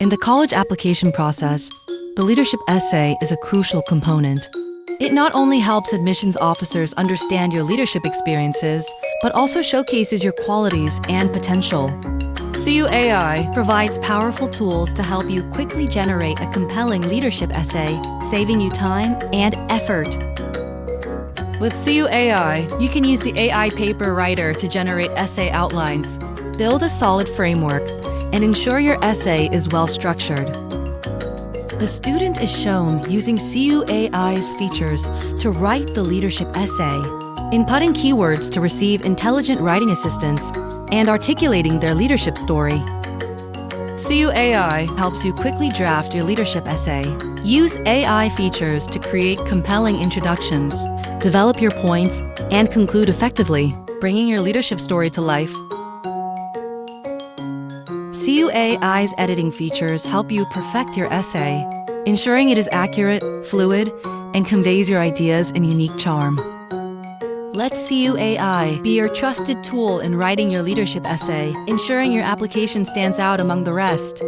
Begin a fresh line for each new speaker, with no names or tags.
In the college application process, the leadership essay is a crucial component. It not only helps admissions officers understand your leadership experiences, but also showcases your qualities and potential. CUAI provides powerful tools to help you quickly generate a compelling leadership essay, saving you time and effort. With CUAI, you can use the AI Paper Writer to generate essay outlines, build a solid framework, and ensure your essay is well-structured. The student is shown using CUAI's features to write the leadership essay, inputting keywords to receive intelligent writing assistance, and articulating their leadership story. CUAI helps you quickly draft your leadership essay. Use AI features to create compelling introductions, develop your points, and conclude effectively, bringing your leadership story to life. CUAI's editing features help you perfect your essay, ensuring it is accurate, fluid, and conveys your ideas in unique charm. Let CUAI be your trusted tool in writing your leadership essay, ensuring your application stands out among the rest.